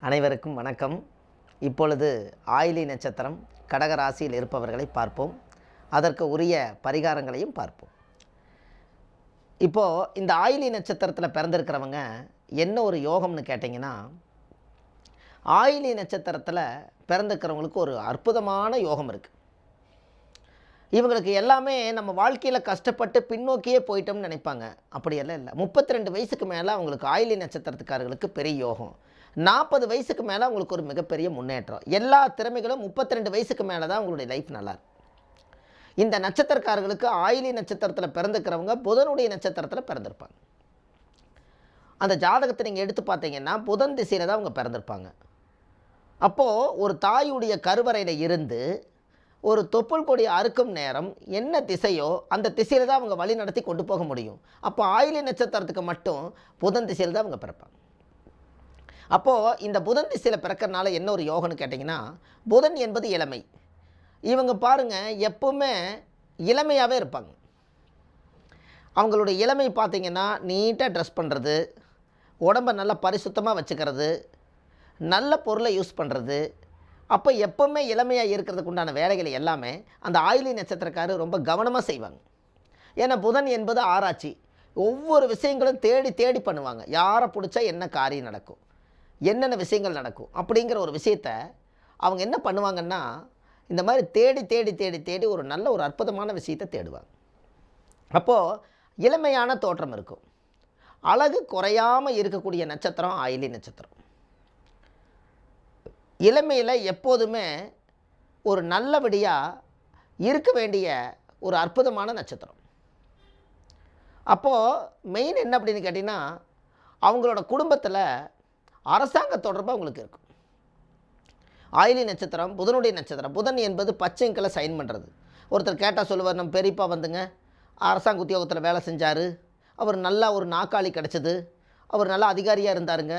அனைவருக்கும் வணக்கம். இப்பொழுது ஆயிலி நட்சத்திரம் கடக ராசியில் இருப்பவர்களை பார்ப்போம். அதற்கு உரிய பரிகாரங்களையும் பார்ப்போம். இப்போது இந்த ஆயிலி நட்சத்திரத்தில் பிறந்திருக்கிறவங்க என்ன ஒரு யோகம்னு கேட்டிங்கன்னா, ஆயிலி நட்சத்திரத்தில் பிறந்திருக்கிறவங்களுக்கு ஒரு அற்புதமான யோகம் இருக்குது. இவங்களுக்கு எல்லாமே நம்ம வாழ்க்கையில் கஷ்டப்பட்டு பின்னோக்கியே போயிட்டோம்னு நினைப்பாங்க. அப்படியெல்லாம் இல்லை. 32 வயசுக்கு மேலே அவங்களுக்கு ஆயிலி நட்சத்திரத்துக்காரர்களுக்கு பெரிய யோகம். 40 வயசுக்கு மேலே அவங்களுக்கு ஒரு மிகப்பெரிய முன்னேற்றம். எல்லா திறமைகளும் 32 வயசுக்கு மேலே தான் அவங்களுடைய லைஃப் நல்லாயிருக்கும். இந்த நட்சத்திரக்காரர்களுக்கு ஆயிலி நட்சத்திரத்தில் பிறந்துக்கிறவங்க புதனுடைய நட்சத்திரத்தில் பிறந்திருப்பாங்க. அந்த ஜாதகத்தை நீங்கள் எடுத்து பார்த்தீங்கன்னா புதன் திசையில் தான் அவங்க பிறந்திருப்பாங்க. அப்போது ஒரு தாயுடைய கருவறையில் இருந்து ஒரு தொப்புள் கொடி அறுக்கும் நேரம் என்ன திசையோ அந்த திசையில் தான் அவங்க வழி நடத்தி கொண்டு போக முடியும். அப்போ ஆயிலி நட்சத்திரத்துக்கு மட்டும் புதன் திசையில் தான் அவங்க பிறப்பாங்க. அப்போது இந்த புதன் திசையில் பிறக்கிறனால என்ன ஒரு யோகம்னு கேட்டிங்கன்னா, புதன் என்பது இளமை. இவங்க பாருங்கள் எப்பவுமே இளமையாகவே இருப்பாங்க. அவங்களுடைய இளமை பார்த்திங்கன்னா நீட்டாக ட்ரெஸ் பண்ணுறது, உடம்பை நல்லா பரிசுத்தமாக வச்சுக்கிறது, நல்ல பொருளை யூஸ் பண்ணுறது, அப்போ எப்போவுமே இளமையாக இருக்கிறதுக்கு உண்டான வேலைகள் எல்லாமே அந்த ஆயிலி நட்சத்திரக்காரர் ரொம்ப கவனமாக செய்வாங்க. ஏன்னா புதன் என்பது ஆராய்ச்சி. ஒவ்வொரு விஷயங்களும் தேடி தேடி பண்ணுவாங்க. யாரை பிடிச்சா என்ன காரியம் நடக்கும், என்னென்ன விஷயங்கள் நடக்கும் அப்படிங்கிற ஒரு விஷயத்தை அவங்க என்ன பண்ணுவாங்கன்னா, இந்த மாதிரி தேடி தேடி தேடி தேடி ஒரு நல்ல ஒரு அற்புதமான விஷயத்தை தேடுவாங்க. அப்போது இளமையான தோற்றம் இருக்கும். அழகு குறையாமல் இருக்கக்கூடிய நட்சத்திரம் ஆயிலி நட்சத்திரம். இளமையில் எப்போதுமே ஒரு நல்லபடியாக இருக்க வேண்டிய ஒரு அற்புதமான நட்சத்திரம். அப்போது மெயின் என்ன அப்படின்னு கேட்டிங்கன்னா, அவங்களோட குடும்பத்தில் அரசாங்க தொடர்பு அவங்களுக்கு இருக்கும். ஆயிலி நட்சத்திரம் புதனுடைய நட்சத்திரம். புதன் என்பது பச்சை இங்கில் சைன் பண்ணுறது. ஒருத்தர் கேட்டால் சொல்லுவார், நம்ம பெரியப்பா வந்துங்க அரசாங்க உத்தியோகத்தில் வேலை செஞ்சார், அவர் நல்லா ஒரு நாற்காலி கிடச்சிது, அவர் நல்லா அதிகாரியாக இருந்தாருங்க,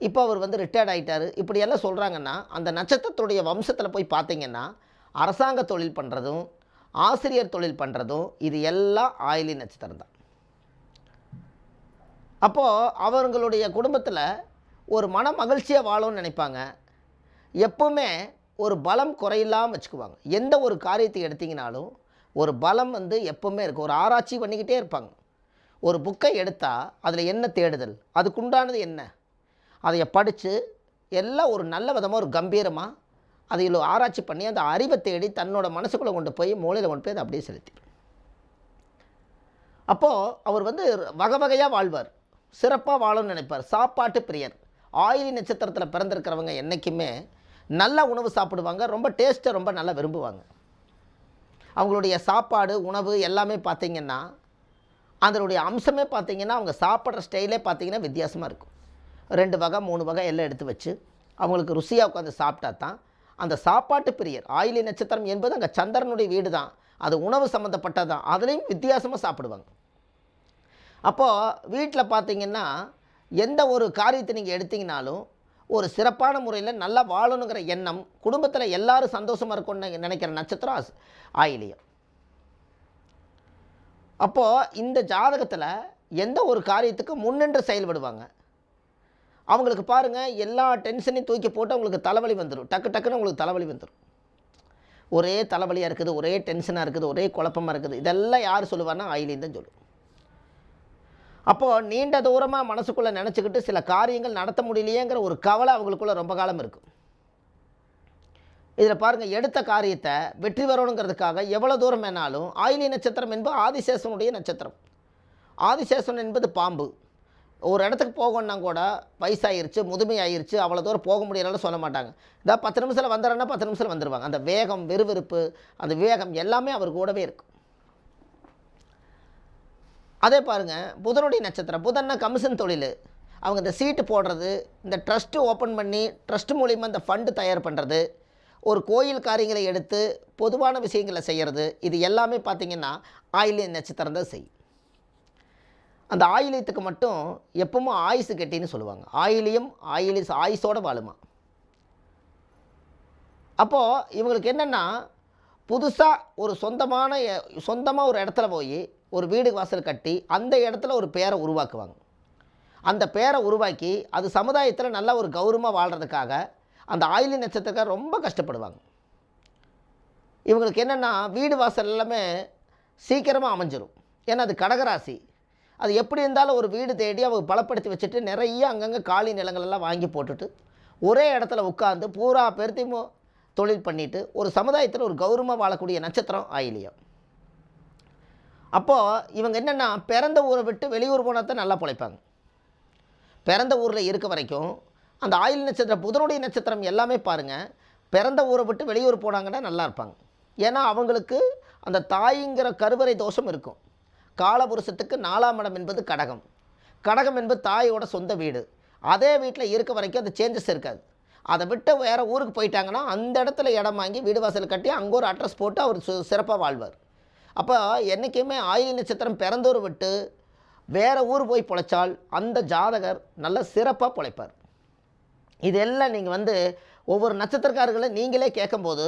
இப்போ அவர் வந்து ரிட்டையர்ட் ஆகிட்டார், இப்படியெல்லாம் சொல்கிறாங்கன்னா அந்த நட்சத்திரத்துடைய வம்சத்தில் போய் பார்த்தீங்கன்னா அரசாங்க தொழில் பண்ணுறதும் ஆசிரியர் தொழில் பண்ணுறதும் இது எல்லாம் ஆயிலி நட்சத்திரம் தான். அப்போது அவங்களுடைய குடும்பத்தில் ஒரு மன மகிழ்ச்சியாக வாழும்னு நினைப்பாங்க. எப்பவுமே ஒரு பலம் குறையில்லாமல் வச்சுக்குவாங்க. எந்த ஒரு காரியத்தை எடுத்திங்கனாலும் ஒரு பலம் வந்து எப்பவுமே இருக்குது. ஒரு ஆராய்ச்சி பண்ணிக்கிட்டே இருப்பாங்க. ஒரு புக்கை எடுத்தால் அதில் என்ன தேடுதல், அதுக்குண்டானது என்ன, அதை படித்து எல்லாம் ஒரு நல்ல விதமாக ஒரு கம்பீரமாக அதில் ஆராய்ச்சி பண்ணி அந்த அறிவை தேடி தன்னோட மனசுக்குள்ளே கொண்டு போய் மூளையில் கொண்டு போய் அதை அப்படியே செலுத்திடும். அப்போது அவர் வந்து வகை வகையாக வாழ்வார், சிறப்பாக வாழணும்னு நினைப்பார். சாப்பாட்டு பிரியர். ஆயிலி நட்சத்திரத்தில் பிறந்திருக்கிறவங்க என்றைக்குமே நல்ல உணவு சாப்பிடுவாங்க. ரொம்ப டேஸ்ட்டை ரொம்ப நல்லா விரும்புவாங்க. அவங்களுடைய சாப்பாடு உணவு எல்லாமே பார்த்திங்கன்னா அதனுடைய அம்சமே பார்த்திங்கன்னா அவங்க சாப்பிட்ற ஸ்டைலே பார்த்திங்கன்னா வித்தியாசமாக இருக்கும். 2 வகை 3 வகை எல்லாம் எடுத்து வச்சு அவங்களுக்கு ருசியாக உட்காந்து சாப்பிட்டா தான் அந்த சாப்பாட்டு பிரியர். ஆயிலி நட்சத்திரம் என்பது அங்கே சந்திரனுடைய வீடு தான், அது உணவு சம்மந்தப்பட்டது தான், அதுலேயும் வித்தியாசமாக சாப்பிடுவாங்க. அப்போது வீட்டில் பார்த்திங்கன்னா எந்த ஒரு காரியத்தை நீங்கள் எடுத்திங்கனாலும் ஒரு சிறப்பான முறையில் நல்லா வாழணுங்கிற எண்ணம், குடும்பத்தில் எல்லோரும் சந்தோஷமாக இருக்கும்னு நினைக்கிற நட்சத்திரம் ஆயிலியம். அப்போது இந்த ஜாதகத்தில் எந்த ஒரு காரியத்துக்கு முன்னின்று செயல்படுவாங்க. அவங்களுக்கு பாருங்கள் எல்லா டென்ஷனையும் தூக்கி போட்டு அவங்களுக்கு தலைவலி வந்துடும். டக்கு டக்குன்னு அவங்களுக்கு தலைவலி வந்துடும். ஒரே தலைவலியாக இருக்குது, ஒரே டென்ஷனாக இருக்குது, ஒரே குழப்பமாக இருக்குது. இதெல்லாம் யார் சொல்லுவார்னா ஆயிலியம் தான் சொல்லுவோம். அப்போது நீண்ட தூரமாக மனசுக்குள்ளே நினச்சிக்கிட்டு சில காரியங்கள் நடத்த முடியலையேங்கிற ஒரு கவலை அவங்களுக்குள்ளே ரொம்ப காலம் இருக்கும். இதில் பாருங்கள், எடுத்த காரியத்தை வெற்றி வரணுங்கிறதுக்காக எவ்வளோ தூரம் வேணாலும். ஆயிலி நட்சத்திரம் என்பது ஆதிசேஷனுடைய நட்சத்திரம். ஆதிசேஷன் என்பது பாம்பு. ஒரு இடத்துக்கு போகணுன்னா கூட வயசாகிருச்சு, முதுமை ஆகிருச்சு, அவ்வளோ தூரம் போக முடியலன்னு சொல்ல மாட்டாங்க. இதான் 10 நிமிஷத்தில் வந்துடுறேன்னா 10 நிமிஷத்தில் வந்துடுவாங்க. அந்த வேகம், விறுவிறுப்பு, அந்த விவேகம் எல்லாமே அவர் கூடவே இருக்கும். அதே பாருங்கள், புதனுடைய நட்சத்திரம். புதன்னா கமிஷன் தொழில். அவங்க இந்த சீட்டு போடுறது, இந்த ட்ரஸ்ட்டு ஓப்பன் பண்ணி ட்ரஸ்ட் மூலிமா இந்த ஃபண்டு தயார் பண்ணுறது, ஒரு கோயில் காரியங்களை எடுத்து பொதுவான விஷயங்களை செய்கிறது, இது எல்லாமே பார்த்திங்கன்னா ஆயிலிய நட்சத்திரம் தான் செய்யும். அந்த ஆயிலியத்துக்கு மட்டும் எப்பவும் ஆயுசு கெட்டின்னு சொல்லுவாங்க. ஆயிலியம் ஆயுசோடு வாழுமா. அப்போது இவங்களுக்கு என்னென்னா புதுசாக ஒரு சொந்தமாக ஒரு இடத்துல போய் ஒரு வீடு வாசல் கட்டி அந்த இடத்துல ஒரு பேரை உருவாக்குவாங்க. அந்த பேரை உருவாக்கி அது சமுதாயத்தில் நல்ல ஒரு கௌரவமாக வாழ்கிறதுக்காக அந்த ஆயிலி நட்சத்திரக்காரர் ரொம்ப கஷ்டப்படுவாங்க. இவங்களுக்கு என்னென்னா வீடு வாசல் எல்லாமே சீக்கிரமாக அமைஞ்சிரும். ஏன்னா அது கடகராசி. அது எப்படி இருந்தாலும் ஒரு வீடு தேடி அவங்க பலப்படுத்தி வச்சுட்டு நிறைய அங்கங்கே காலி நிலங்களெல்லாம் வாங்கி போட்டுட்டு ஒரே இடத்துல உட்காந்து பூரா பெருத்தி தொழில் பண்ணிவிட்டு ஒரு சமுதாயத்தில் ஒரு கௌரவமாக வாழக்கூடிய நட்சத்திரம் ஆயிலியம். அப்போது இவங்க என்னென்னா பிறந்த ஊரை விட்டு வெளியூர் போனால் தான் நல்லா பிழைப்பாங்க. பிறந்த ஊரில் இருக்க வரைக்கும் அந்த ஆயில் நட்சத்திரம் புதனுடைய நட்சத்திரம் எல்லாமே பாருங்கள், பிறந்த ஊரை விட்டு வெளியூர் போனாங்கன்னா நல்லா இருப்பாங்க. ஏன்னா அவங்களுக்கு அந்த தாய்ங்கிற கருவறை தோஷம் இருக்கும். காலபுருஷத்துக்கு 4ஆம் இடம் என்பது கடகம். கடகம் என்பது தாயோட சொந்த வீடு. அதே வீட்டில் இருக்க வரைக்கும் அந்த சேஞ்சஸ் இருக்காது. அதை விட்டு வேறு ஊருக்கு போயிட்டாங்கன்னா அந்த இடத்துல இடம் வாங்கி வீடு வாசல் கட்டி அங்கே ஒரு அட்ரஸ் போட்டு அவர் சிறப்பாக வாழ்வார். அப்போ என்றைக்குமே ஆயிலி நட்சத்திரம் பிறந்தூர் விட்டு வேறு ஊர் போய் பிழைச்சால் அந்த ஜாதகர் நல்ல சிறப்பாக பிழைப்பார். இதெல்லாம் நீங்கள் ஒவ்வொரு நட்சத்திரக்காரர்களை நீங்களே கேட்கும்போது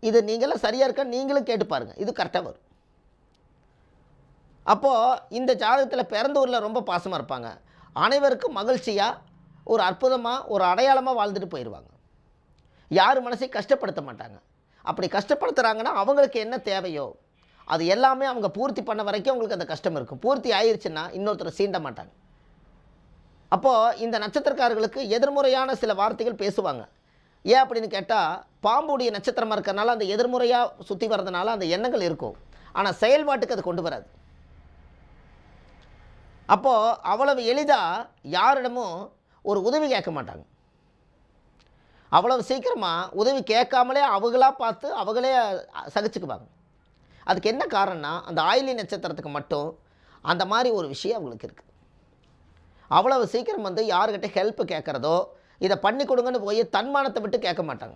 இது நீங்களாம் சரியாக இருக்க நீங்களும் கேட்டு பாருங்கள், இது கரெக்டாக வரும். அப்போது இந்த ஜாதகத்தில் பிறந்த ஊரில் ரொம்ப பாசமாக இருப்பாங்க. அனைவருக்கும் மகிழ்ச்சியாக ஒரு அற்புதமாக ஒரு அடையாளமாக வாழ்ந்துட்டு போயிடுவாங்க. யார் மனசையும் கஷ்டப்படுத்த மாட்டாங்க. அப்படி கஷ்டப்படுத்துகிறாங்கன்னா அவங்களுக்கு என்ன தேவையோ அது எல்லாமே அவங்க பூர்த்தி பண்ண வரைக்கும் அவங்களுக்கு அந்த கஷ்டம் இருக்கும். பூர்த்தி ஆயிடுச்சுன்னா இன்னொருத்தர் சீண்ட மாட்டாங்க. அப்போது இந்த நட்சத்திரக்காரர்களுக்கு எதிர்முறையான சில வார்த்தைகள் பேசுவாங்க. ஏன் அப்படின்னு கேட்டால் பாம்புடைய நட்சத்திரமாக இருக்கிறனால அந்த எதிர்முறையாக சுற்றி வர்றதுனால அந்த எண்ணங்கள் இருக்கும். ஆனால் செயல்பாட்டுக்கு அது கொண்டு வராது. அப்போது அவ்வளவு எளிதாக யாரிடமும் ஒரு உதவி கேட்க மாட்டாங்க. அவ்வளவு சீக்கிரமாக உதவி கேட்காமலே அவங்களாக பார்த்து அவங்களே சகிச்சுக்குவாங்க. அதுக்கு என்ன காரணம்னா அந்த ஆயிலி நட்சத்திரத்துக்கு மட்டும் அந்த மாதிரி ஒரு விஷயம் அவங்களுக்கு இருக்குது. அவ்வளவு சீக்கிரம் யார்கிட்ட ஹெல்ப் கேட்குறதோ இதை பண்ணி கொடுங்கன்னு போய் தன்மானத்தை விட்டு கேட்க மாட்டாங்க.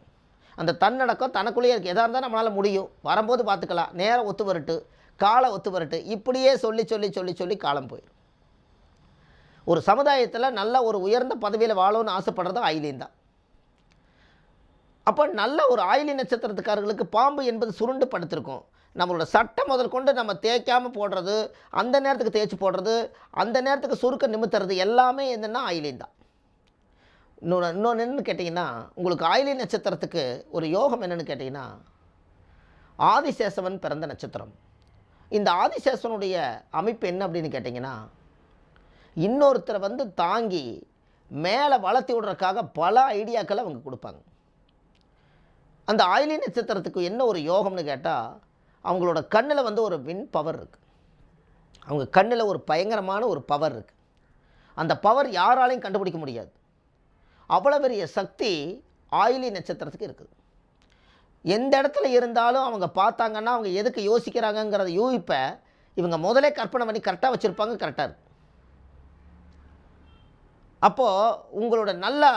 அந்த தன்னடக்கம் தனக்குள்ளேயே இருக்குது. எதாக இருந்தால் நம்மளால் முடியும், வரும்போது பார்த்துக்கலாம், நேரம் ஒத்து வரட்டு, காலம் ஒத்து வரட்டு, இப்படியே சொல்லி சொல்லி சொல்லி சொல்லி காலம் போயிடும். ஒரு சமுதாயத்தில் நல்ல ஒரு உயர்ந்த பதவியில் வாழணும்னு ஆசைப்படுறது ஆயிலின் தான். அப்போ நல்ல ஒரு ஆயிலி நட்சத்திரத்துக்காரர்களுக்கு பாம்பு என்பது சுருண்டு படுத்திருக்கும். நம்மளோட சட்டை முதல் கொண்டு நம்ம தேய்க்காமல் போடுறது, அந்த நேரத்துக்கு தேய்ச்சி போடுறது, அந்த நேரத்துக்கு சுருக்க நிமித்துறது எல்லாமே என்னென்னா ஆயிலின் தான். இன்னொன்று என்னென்னு கேட்டிங்கன்னா உங்களுக்கு ஆயிலி நட்சத்திரத்துக்கு ஒரு யோகம் என்னென்னு கேட்டிங்கன்னா ஆதிசேஷவன் பிறந்த நட்சத்திரம். இந்த ஆதிசேஷனுடைய அமைப்பு என்ன அப்படின்னு கேட்டிங்கன்னா இன்னொருத்தரை தாங்கி மேலே வளர்த்தி விடுறதுக்காக பல ஐடியாக்களை அவங்க கொடுப்பாங்க. அந்த ஆயிலி நட்சத்திரத்துக்கு என்ன ஒரு யோகம்னு கேட்டால் அவங்களோட கண்ணில் ஒரு வின் பவர் இருக்குது. அவங்க கண்ணில் ஒரு பயங்கரமான ஒரு பவர் இருக்குது. அந்த பவர் யாராலையும் கண்டுபிடிக்க முடியாது. அவ்வளோ பெரிய சக்தி ஆயிலி நட்சத்திரத்துக்கு இருக்குது. எந்த இடத்துல இருந்தாலும் அவங்க பார்த்தாங்கன்னா அவங்க எதுக்கு யோசிக்கிறாங்கங்கிறத யூகிப்பை இவங்க முதலே கற்பனை பண்ணி கரெக்டாக வச்சுருப்பாங்க. கரெக்டாக இருக்குது. அப்போது உங்களோட நல்லா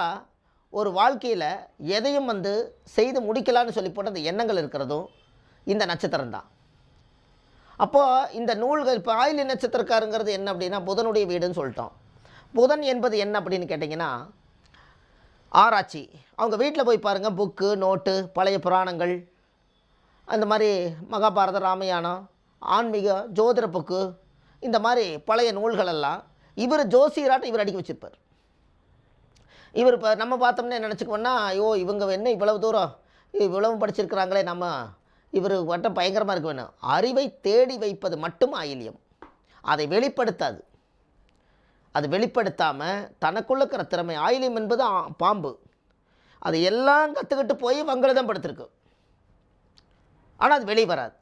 ஒரு வாழ்க்கையில் எதையும் செய்து முடிக்கலான்னு சொல்லி போட்டு அந்த எண்ணங்கள் இருக்கிறதும் இந்த நட்சத்திரம் தான். அப்போது இந்த நூல்கள் இப்போ ஆயிலி நட்சத்திரக்காரங்கிறது என்ன அப்படின்னா புதனுடைய வீடுன்னு சொல்லிட்டோம். புதன் என்பது என்ன அப்படின்னு கேட்டிங்கன்னா ஆராய்ச்சி. அவங்க வீட்டில் போய் பாருங்கள், புக்கு நோட்டு பழைய புராணங்கள் அந்த மாதிரி மகாபாரத ராமாயணம் ஆன்மீக ஜோதிட புக்கு இந்த மாதிரி பழைய நூல்களெல்லாம் இவர் ஜோசியராட்டம் இவர் அடிக்க வச்சுருப்பார். இவர் இப்போ நம்ம பார்த்தோம்னா நினச்சிக்குவோன்னா ஐயோ இவங்க என்ன இவ்வளவு தூரம் இவ்வளவு படிச்சிருக்கிறாங்களே, நம்ம இவர் வட்டம் பயங்கரமாக இருக்க வேணும். அறிவை தேடி வைப்பது மட்டும் ஆயில்யம். அதை வெளிப்படுத்தாது. அது வெளிப்படுத்தாமல் தனக்குள்ள இருக்கிற திறமை ஆயில்யம் என்பது பாம்பு. அது எல்லாம் கற்றுக்கிட்டு போய் வங்களை தான் படுத்திருக்கு. ஆனால் அது வெளியே வராது.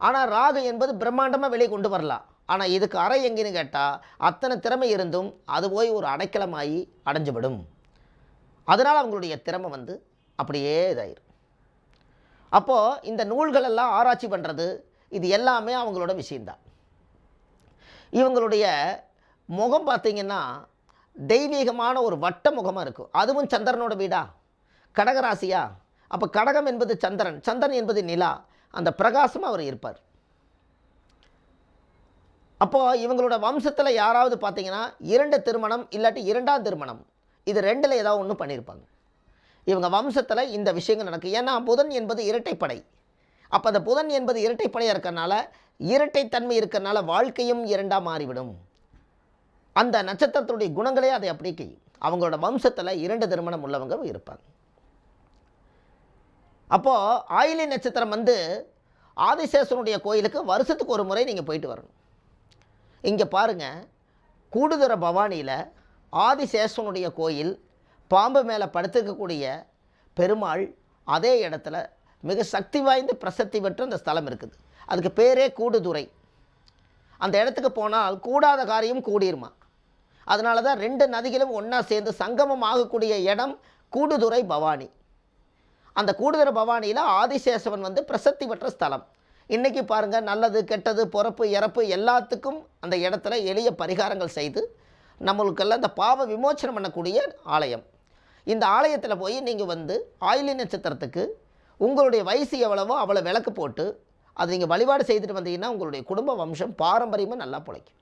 ஆனால் ராகு என்பது பிரம்மாண்டமாக வெளியே கொண்டு வரலாம். ஆனால் இதுக்கு அறை எங்கேன்னு கேட்டால் அத்தனை திறமை இருந்தும் அது போய் ஒரு அடைக்கலமாகி அடைஞ்சுவிடும். அதனால் அவங்களுடைய திறமை அப்படியே இதாயிரும். அப்போது இந்த நூல்களெல்லாம் ஆராய்ச்சி பண்ணுறது இது எல்லாமே அவங்களோட விஷயந்தான். இவங்களுடைய முகம் பார்த்திங்கன்னா தெய்வீகமான ஒரு வட்ட முகமாக இருக்கும். அதுவும் சந்திரனோட வீடா, கடகராசியா. அப்போ கடகம் என்பது சந்திரன், சந்திரன் என்பது நிலா. அந்த பிரகாசமாக அவர் இருப்பார். அப்போது இவங்களோட வம்சத்தில் யாராவது பார்த்திங்கன்னா 2 திருமணம் இல்லாட்டி 2ஆம் திருமணம் இது 2ல் ஏதாவது ஒன்று பண்ணியிருப்பாங்க. இவங்க வம்சத்தில் இந்த விஷயங்கள் நடக்கும். ஏன்னா புதன் என்பது இரட்டைப்படை. அப்போ அந்த புதன் என்பது இரட்டைப்படையாக இருக்கிறனால இரட்டைத்தன்மை இருக்கிறனால வாழ்க்கையும் 2ஆக மாறிவிடும். அந்த நட்சத்திரத்துடைய குணங்களே அதை அப்படியே செய்யும். அவங்களோட வம்சத்தில் 2 திருமணம் உள்ளவங்க இருப்பாங்க. அப்போது ஆயிலி நட்சத்திரம் வந்து ஆதிசேஷனுடைய கோயிலுக்கு வருஷத்துக்கு ஒரு முறை நீங்கள் போயிட்டு வரணும். இங்கே பாருங்கள், கூடுதுறை பவானியில் ஆதிசேஷனுடைய கோயில், பாம்பு மேலே படுத்திருக்கக்கூடிய பெருமாள், அதே இடத்துல மிக சக்தி வாய்ந்த பிரசித்தி பெற்ற அந்த ஸ்தலம் இருக்குது. அதுக்கு பேரே கூடுதுறை. அந்த இடத்துக்கு போனால் கூடாத காரியம் கூடிருமா. அதனால தான் 2 நதிகளும் ஒன்றா சேர்ந்து சங்கமம் ஆகக்கூடிய இடம் கூடுதுறை பவானி. அந்த கூடுதுறை பவானியில் ஆதிசேஷவன் வந்து பிரசித்தி பெற்ற ஸ்தலம். இன்றைக்கி பாருங்கள், நல்லது கெட்டது பிறப்பு இறப்பு எல்லாத்துக்கும் அந்த இடத்துல எளிய பரிகாரங்கள் செய்து நம்மளுக்கெல்லாம் இந்த பாவ விமோச்சனம் பண்ணக்கூடிய ஆலயம். இந்த ஆலயத்தில் போய் நீங்கள் வந்து ஆயிலி நட்சத்திரத்துக்கு உங்களுடைய வயசு எவ்வளவோ அவ்வளோ விளக்கு போட்டு அதை நீங்கள் வழிபாடு செய்துட்டு வந்தீங்கன்னா உங்களுடைய குடும்ப வம்சம் பாரம்பரியமாக நல்லா பிழைக்கும்.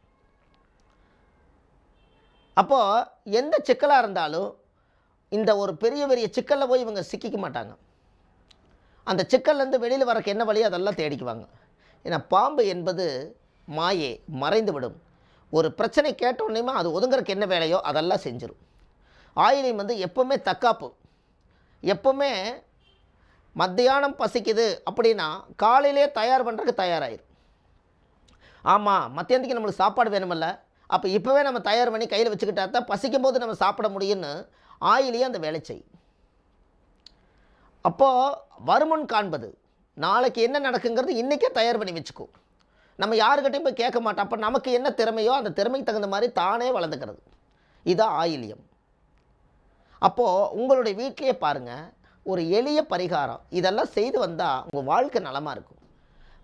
அப்போது எந்த சிக்கலாக இருந்தாலும் இந்த ஒரு பெரிய பெரிய சிக்கலில் போய் இவங்க சிக்கிக்க மாட்டாங்க. அந்த சிக்கல்லேருந்து வெளியில் வரக்கு என்ன வழியோ அதெல்லாம் தேடிக்குவாங்க. ஏன்னா பாம்பு என்பது மாயே, மறைந்து விடும். ஒரு பிரச்சனை கேட்டோடனேயுமே அது ஒதுங்கிறதுக்கு என்ன வேலையோ அதெல்லாம் செஞ்சிடும். ஆயிலியம் வந்து எப்போவுமே தற்காப்பு. எப்போவுமே மத்தியானம் பசிக்குது அப்படின்னா காலையிலே தயார் பண்ணுறதுக்கு தயாராகிடும். ஆமாம், மத்தியானத்துக்கு நம்மளுக்கு சாப்பாடு வேணுமில்ல, அப்போ இப்போவே நம்ம தயார் பண்ணி கையில் வச்சுக்கிட்டா தான் பசிக்கும் போது நம்ம சாப்பிட முடியும்னு ஆயிலியே அந்த வேலை செய்யும். அப்போது வருமுன் காண்பது, நாளைக்கு என்ன நடக்குங்கிறது இன்றைக்கே தயார் பண்ணி வச்சுக்கோ. நம்ம யாருக்கிட்டையும் போய் கேட்க மாட்டோம். அப்போ நமக்கு என்ன திறமையோ அந்த திறமைக்கு தகுந்த மாதிரி தானே வளர்ந்துக்கிறது. இதுதான் ஆயிலியம். அப்போது உங்களுடைய வீட்டிலேயே பாருங்கள், ஒரு எளிய பரிகாரம் இதெல்லாம் செய்து வந்தால் உங்கள் வாழ்க்கை நலமாக இருக்கும்.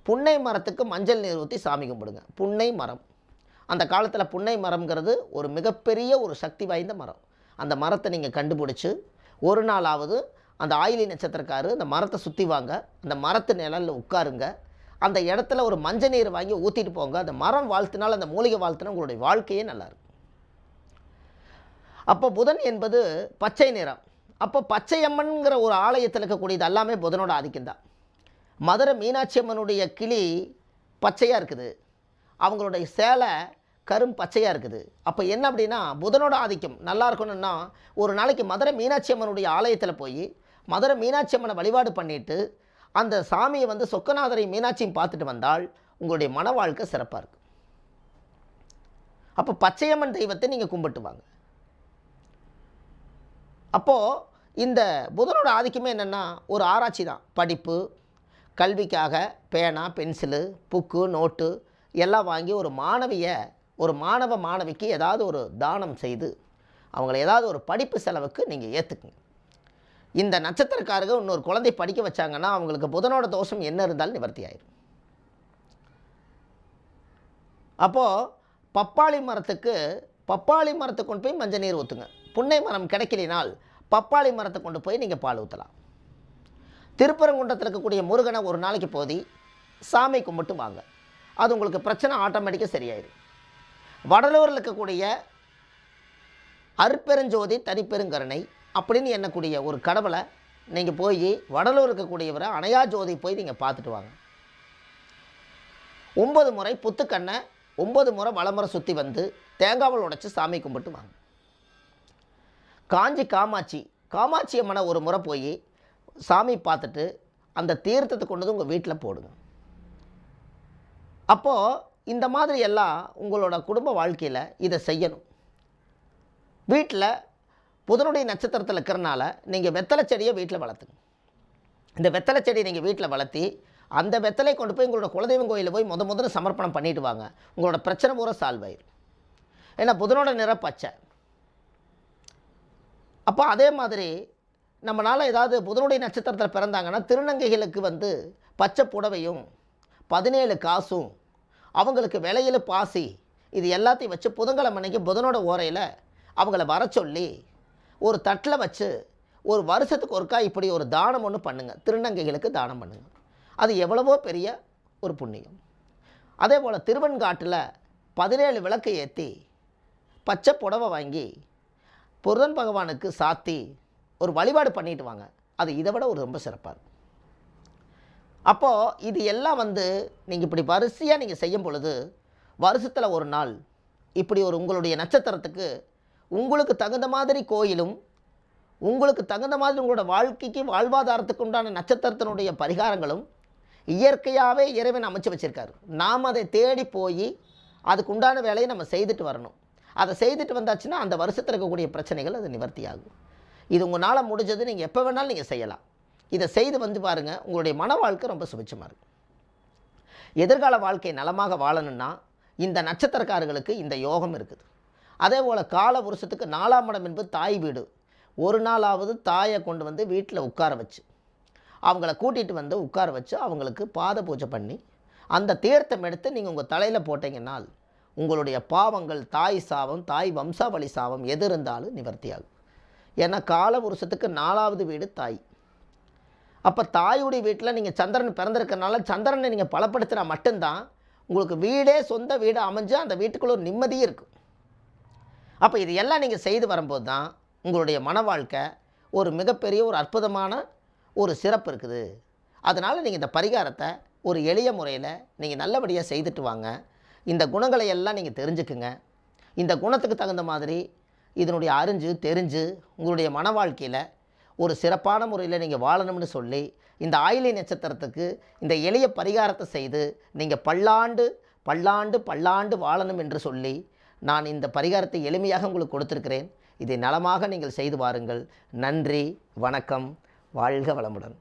புன்னை மரத்துக்கு மஞ்சள் நீர் ஊற்றி சாமி கும்பிடுங்க. புன்னை மரம், அந்த காலத்தில் புன்னை மரம்ங்கிறது ஒரு மிகப்பெரிய ஒரு சக்தி வாய்ந்த மரம். அந்த மரத்தை நீங்கள் கண்டுபிடிச்சி ஒரு நாளாவது அந்த ஆயிலி நட்சத்திரக்காரு அந்த மரத்தை சுற்றி வாங்க, அந்த மரத்து நிழலில் உட்காருங்க, அந்த இடத்துல ஒரு மஞ்சள் நீர் வாங்கி ஊற்றிட்டு போங்க. அந்த மரம் வாழ்த்தினால், அந்த மூலிகை வாழ்த்தினால் உங்களுடைய வாழ்க்கையே நல்லாயிருக்கும். அப்போ புதன் என்பது பச்சை நிறம். அப்போ பச்சையம்மன்கிற ஒரு ஆலயத்தில் இருக்கக்கூடியது எல்லாமே புதனோட ஆதிக்கம்தான். மதுரை மீனாட்சி அம்மனுடைய கிளி பச்சையாக இருக்குது, அவங்களுடைய சேலை கரும் பச்சையாக இருக்குது. அப்போ என்ன அப்படின்னா புதனோட ஆதிக்கம் நல்லா இருக்கணும்னா ஒரு நாளைக்கு மதுரை மீனாட்சி அம்மனுடைய ஆலயத்தில் போய் மதுரை மீனாட்சி அம்மனை வழிபாடு பண்ணிவிட்டு அந்த சாமியை வந்து சொக்கநாதரை மீனாட்சியும் பார்த்துட்டு வந்தால் உங்களுடைய மன வாழ்க்கை சிறப்பாக இருக்கும். அப்போ பச்சையம்மன் தெய்வத்தை நீங்கள் கும்பிட்டு வாங்க. அப்போது இந்த புதனோட ஆதிக்கமே என்னென்னா ஒரு ஆராய்ச்சி தான். படிப்பு, கல்விக்காக பேனா, பென்சிலு, புக்கு, நோட்டு எல்லாம் வாங்கி ஒரு மாணவ மாணவிக்கு ஏதாவது ஒரு தானம் செய்து அவங்கள ஏதாவது ஒரு படிப்பு செலவுக்கு நீங்கள் ஏற்றுக்குங்க. இந்த நட்சத்திரக்காரங்க இன்னொரு குழந்தை படிக்க வச்சாங்கன்னா அவங்களுக்கு புதனோட தோஷம் என்ன இருந்தாலும் நிவர்த்தி ஆயிடும். அப்போது பப்பாளி மரத்தை கொண்டு போய் மஞ்சள் நீர் ஊற்றுங்க. புன்னை மரம் கிடைக்கலினால் பப்பாளி மரத்தை கொண்டு போய் நீங்கள் பால் ஊற்றலாம். திருப்பரங்குன்றத்தில் இருக்கக்கூடிய முருகனை ஒரு நாளைக்கு போதி சாமி கும்பிட்டு வாங்க. அது உங்களுக்கு பிரச்சனை ஆட்டோமேட்டிக்காக சரியாயிடும். வடலூரில் இருக்கக்கூடிய அருட்பெருஞ்சோதி தனிப்பெருங்கருணை அப்படின்னு எண்ணக்கூடிய ஒரு கடவுளை நீங்கள் போய் வடலூர் இருக்கக்கூடியவரை அணையா ஜோதி போய் நீங்கள் பார்த்துட்டு வாங்க. 9 முறை புத்துக்கண்ணை 9 முறை வளமுறை சுற்றி வந்து தேங்காவல் உடைச்சி சாமி கும்பிட்டு வாங்க. காமாட்சி அம்மனை ஒரு முறை போய் சாமி பார்த்துட்டு அந்த தீர்த்தத்தை கொண்டு வந்து உங்கள் வீட்டில் போடுங்க. அப்போது இந்த மாதிரி எல்லாம் உங்களோட குடும்ப வாழ்க்கையில் இதை செய்யணும். வீட்டில் புதனுடைய நட்சத்திரத்தில் இருக்கிறனால நீங்கள் வெத்தலை செடியை வீட்டில் வளர்த்துங்க. இந்த வெத்தலை செடியை நீங்கள் வீட்டில் வளர்த்தி அந்த வெத்தலை கொண்டு போய் உங்களோட குலதெய்வம் கோயிலில் போய் முதல்ல சமர்ப்பணம் பண்ணிட்டு வாங்க. உங்களோட பிரச்சனை பூரா சால்வ் ஆயிடும். ஏன்னா புதனோட நிறம் பச்சை. அப்போ அதே மாதிரி நம்மளால் ஏதாவது புதனுடைய நட்சத்திரத்தில் பிறந்தாங்கன்னா திருநங்கைகளுக்கு வந்து பச்சை புடவையும் 17 காசும் அவங்களுக்கு விலையில் பாசி இது எல்லாத்தையும் வச்சு புதன்கிழமை அன்னைக்கு புதனோட ஓரையில் அவங்கள வர சொல்லி ஒரு தட்டில் வச்சு ஒரு வருஷத்துக்கு ஒருக்கா இப்படி ஒரு தானம் ஒன்று பண்ணுங்கள். திருநங்கைகளுக்கு தானம் பண்ணுங்கள். அது எவ்வளவோ பெரிய ஒரு புண்ணியம். அதே போல் திருவெண்காட்டில் 17 விளக்கு ஏற்றி பச்சை புடவை வாங்கி புதன் பகவானுக்கு சாத்தி ஒரு வழிபாடு பண்ணிட்டு வாங்க. அது இதை விட ஒரு ரொம்ப சிறப்பாக இருக்கும். அப்போது இது எல்லாம் வந்து நீங்கள் இப்படி வரிசையாக நீங்கள் செய்யும் பொழுது வருஷத்தில் ஒரு நாள் இப்படி ஒரு உங்களுடைய நட்சத்திரத்துக்கு உங்களுக்கு தகுந்த மாதிரி கோயிலும், உங்களுக்கு தகுந்த மாதிரி உங்களோட வாழ்க்கைக்கு வாழ்வாதாரத்துக்கு உண்டான நட்சத்திரத்தினுடைய பரிகாரங்களும் இயற்கையாகவே இறைவன் அமைச்சு வச்சுருக்காரு. நாம் அதை தேடி போய் அதுக்கு உண்டான வேலையை நம்ம செய்துட்டு வரணும். அதை செய்துட்டு வந்தாச்சுன்னா அந்த வருஷத்தில் இருக்கக்கூடிய பிரச்சனைகள் அது நிவர்த்தி ஆகும். இது உங்களால் முடிஞ்சது, நீங்கள் எப்போ வேணாலும் நீங்கள் செய்யலாம். இதை செய்து வந்து பாருங்கள், உங்களுடைய மன வாழ்க்கை ரொம்ப சுபிட்சமாக இருக்கும். எதிர்கால வாழ்க்கை நலமாக வாழணும்னா இந்த நட்சத்திரக்காரர்களுக்கு இந்த யோகம் இருக்குது. அதே போல் கால புருஷத்துக்கு 4ஆம் இடம் என்பது தாய் வீடு. ஒரு நாளாவது தாயை கொண்டு வந்து வீட்டில் உட்கார வச்சு, அவங்கள கூட்டிகிட்டு வந்து உட்கார வச்சு அவங்களுக்கு பாத பூஜை பண்ணி அந்த தீர்த்தம் எடுத்து நீங்கள் உங்கள் தலையில் போட்டிங்கன்னால் உங்களுடைய பாவங்கள், தாய் சாபம், தாய் வம்சாவளி சாபம் எது இருந்தாலும் நிவர்த்தி ஆகும். ஏன்னா கால புருஷத்துக்கு 4ஆவது வீடு தாய். அப்போ தாயுடைய வீட்டில் நீங்கள் சந்திரன் பிறந்திருக்கிறனால சந்திரனை நீங்கள் பலப்படுத்தினா மட்டும்தான் உங்களுக்கு வீடே சொந்த வீடு அமைஞ்சு அந்த வீட்டுக்குள்ள ஒரு நிம்மதியும் இருக்கும். அப்போ இது எல்லாம் நீங்கள் செய்து வரும்போது தான் உங்களுடைய மன வாழ்க்கை ஒரு மிகப்பெரிய ஒரு அற்புதமான ஒரு சிறப்பு இருக்குது. அதனால் நீங்கள் இந்த பரிகாரத்தை ஒரு எளிய முறையில் நீங்கள் நல்லபடியாக செய்துட்டு வாங்க. இந்த குணங்களை எல்லாம் நீங்கள் தெரிஞ்சுக்குங்க. இந்த குணத்துக்கு தகுந்த மாதிரி இதனுடைய அறிஞ்சு தெரிஞ்சு உங்களுடைய மன வாழ்க்கையில் ஒரு சிறப்பான முறையில் நீங்கள் வாழணும்னு சொல்லி இந்த ஆயிலை நட்சத்திரத்துக்கு இந்த எளிய பரிகாரத்தை செய்து நீங்கள் பல்லாண்டு பல்லாண்டு பல்லாண்டு வாழணும் என்று சொல்லி நான் இந்த பரிகாரத்தை எளிமையாக உங்களுக்கு கொடுத்துருக்கிறேன். இதை நலமாக நீங்கள் செய்து வாருங்கள். நன்றி, வணக்கம், வாழ்க வளமுடன்.